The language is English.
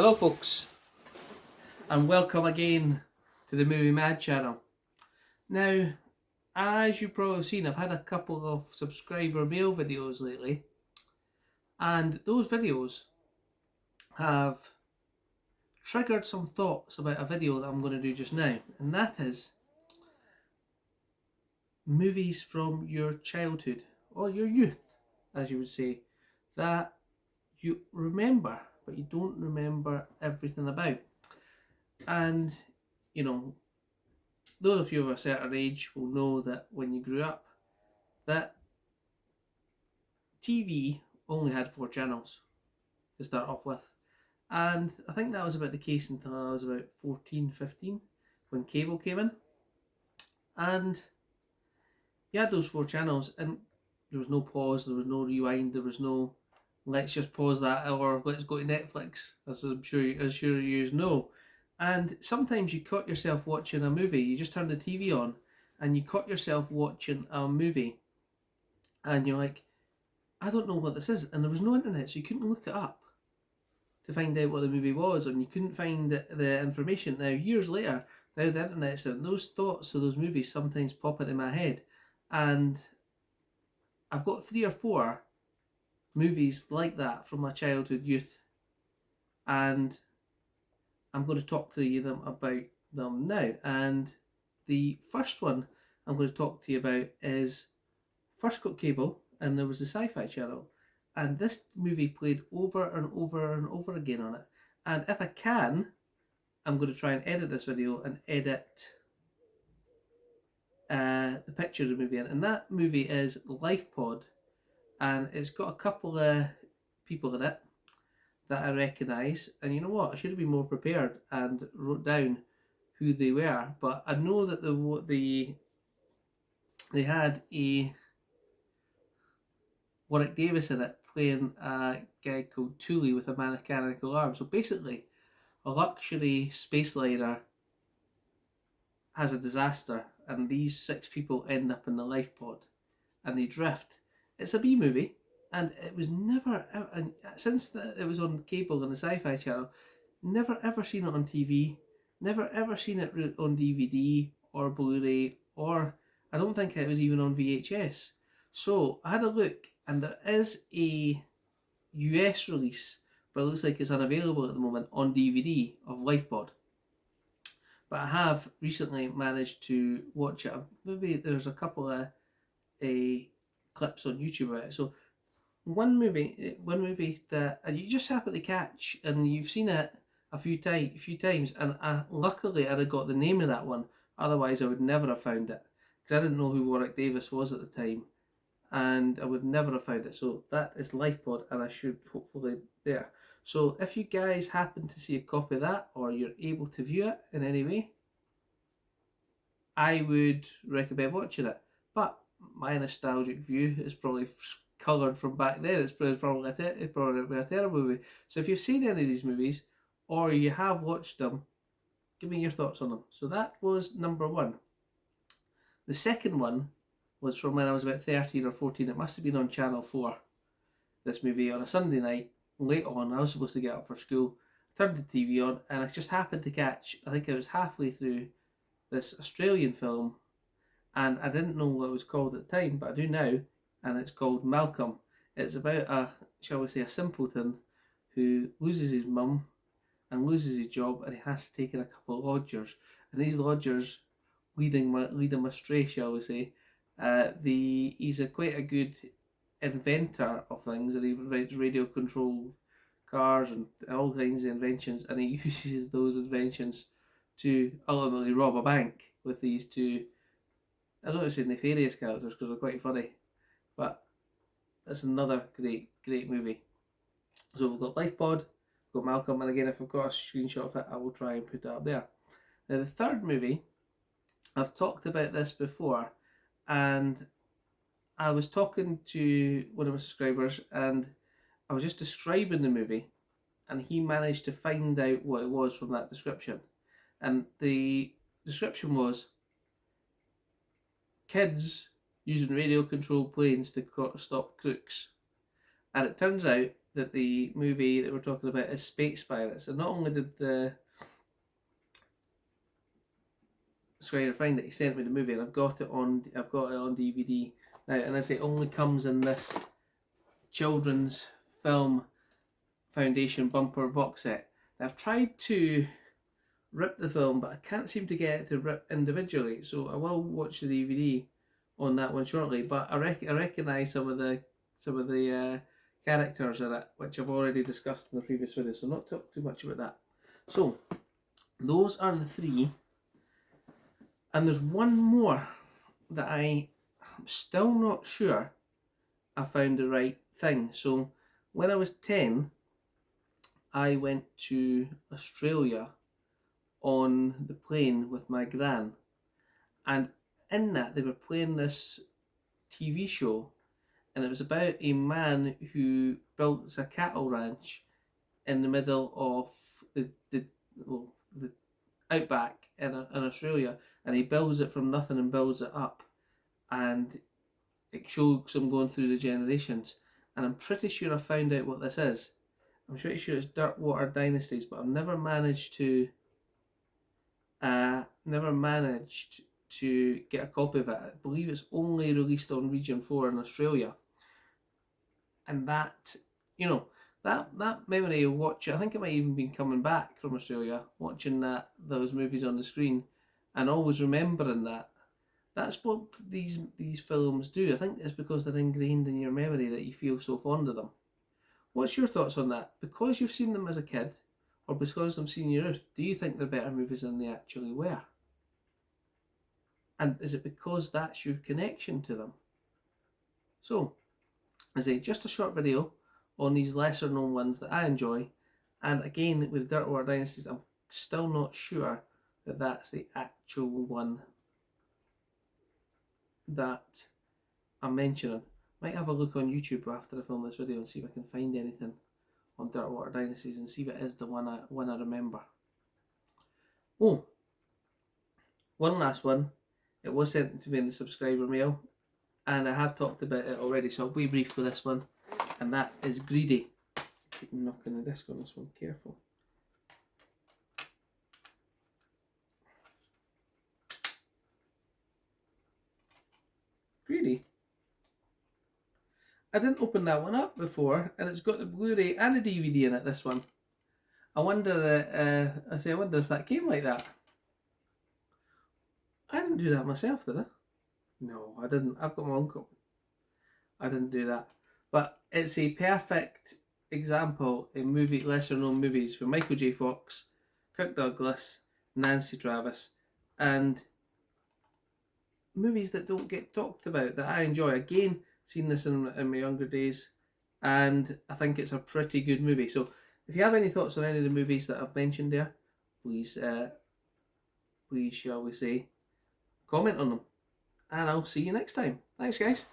Hello folks, and welcome again to the Movie Mad channel. Now, as you've probably seen, I've had a couple of subscriber mail videos lately, and those videos have triggered some thoughts about a video that I'm going to do just now, and that is movies from your childhood, or your youth, as you would say, that you remember, but you don't remember everything about. And, you know, those of you of a certain age will know that when you grew up, that TV only had 4 channels to start off with. And I think that was about the case until I was about 14, 15, when cable came in. And you had those 4 channels, and there was no pause, there was no rewind, there was no let's just pause that or let's go to Netflix, as I'm sure you know. And sometimes you caught yourself watching a movie, you just turned the TV on and you caught yourself watching a movie and you're like, I don't know what this is. And there was no internet, so you couldn't look it up to find out what the movie was, and you couldn't find the information. Now, years later, now the internet's out, those thoughts of those movies sometimes pop into my head. And I've got 3 or 4 movies like that from my childhood, youth, and I'm going to talk to you about them now. And the first one I'm going to talk to you about is first got cable, and there was the Sci-Fi Channel, and this movie played over and over and over again on it. And if I can, I'm going to try and edit this video and edit the picture of the movie in. And that movie is Life Pod, and it's got a couple of people in it that I recognise. And you know what? I should have been more prepared and wrote down who they were. But I know that they had a Warwick Davis in it playing a guy called Thule with a mechanical arm. So basically, a luxury space liner has a disaster, and these 6 people end up in the life pod, and they drift. It's a B movie, and it was never, and since it was on cable on the Sci-Fi Channel, never ever seen it on TV, never ever seen it on DVD or Blu-ray, or I don't think it was even on VHS. So I had a look, and there is a US release, but it looks like it's unavailable at the moment on DVD of Lifepod. But I have recently managed to watch it. Maybe there's a couple of clips on YouTube about it. So one movie that you just happen to catch, and you've seen it a few times, and luckily I got the name of that one. Otherwise, I would never have found it, because I didn't know who Warwick Davis was at the time, and I would never have found it. So that is Lifepod, and I should hopefully there. So if you guys happen to see a copy of that, or you're able to view it in any way, I would recommend watching it. But my nostalgic view is probably coloured from back then. It's probably a terrible movie. So if you've seen any of these movies, or you have watched them, give me your thoughts on them. So that was number 1. The second one was from when I was about 13 or 14. It must have been on Channel 4. This movie on a Sunday night, late on. I was supposed to get up for school. I turned the TV on, and I just happened to catch, I think I was halfway through this Australian film, and I didn't know what it was called at the time, but I do now, and it's called Malcolm. It's about shall we say, a simpleton who loses his mum and loses his job, and he has to take in a couple of lodgers, and these lodgers lead him astray, shall we say. He's quite a good inventor of things, and he invents radio controlled cars and all kinds of inventions, and he uses those inventions to ultimately rob a bank with these 2, I don't want to say nefarious characters because they're quite funny, but it's another great movie. So we've got Lifepod, we've got Malcolm, and again, if I've got a screenshot of it, I will try and put it up there. Now the third movie, I've talked about this before, and I was talking to one of my subscribers, and I was just describing the movie, and he managed to find out what it was from that description. And the description was kids using radio controlled planes to stop crooks. And it turns out that the movie that we're talking about is Space Pirates, and not only did the screenwriter find it, he sent me the movie, and I've got it on DVD now, and as it only comes in this children's film foundation bumper box set. Now, I've tried to rip the film, but I can't seem to get it to rip individually, so I will watch the DVD on that one shortly. But I recognise some of the characters in it, which I've already discussed in the previous video, so I'll not talk too much about that. So those are the three, and there's one more that I'm still not sure I found the right thing. So when I was 10, I went to Australia on the plane with my gran, and in that they were playing this TV show, and it was about a man who builds a cattle ranch in the middle of the outback in Australia, and he builds it from nothing and builds it up, and it shows him going through the generations. And I'm pretty sure I found out what this is. I'm pretty sure it's Dirtwater Dynasties, but I've never managed to get a copy of it. I believe it's only released on Region 4 in Australia. And that, that memory of watching, I think it might even been coming back from Australia, watching those movies on the screen, and always remembering that. That's what these films do. I think it's because they're ingrained in your memory that you feel so fond of them. What's your thoughts on that? Because you've seen them as a kid, or because I'm seeing your youth, do you think they're better movies than they actually were? And is it because that's your connection to them? So, as just a short video on these lesser known ones that I enjoy, and again with Dirtwater Dynasties, I'm still not sure that that's the actual one that I'm mentioning. Might have a look on YouTube after I film this video and see if I can find anything on Dirtwater Dynasties and see if it is the one I remember. Oh, one last one. It was sent to me in the subscriber mail, and I have talked about it already, so I'll be brief for this one, and that is Greedy. Keep knocking the disc on this one, careful. Greedy. I didn't open that one up before, and it's got the Blu-ray and a DVD in it, this one. I wonder if that came like that. I didn't do that myself, did I? No, I didn't. I've got my own copy. I didn't do that. But it's a perfect example in lesser known movies for Michael J. Fox, Kirk Douglas, Nancy Travis, and movies that don't get talked about that I enjoy. Again, seen this in my younger days, and I think it's a pretty good movie. So if you have any thoughts on any of the movies that I've mentioned there, please shall we say, comment on them, and I'll see you next time. Thanks, guys.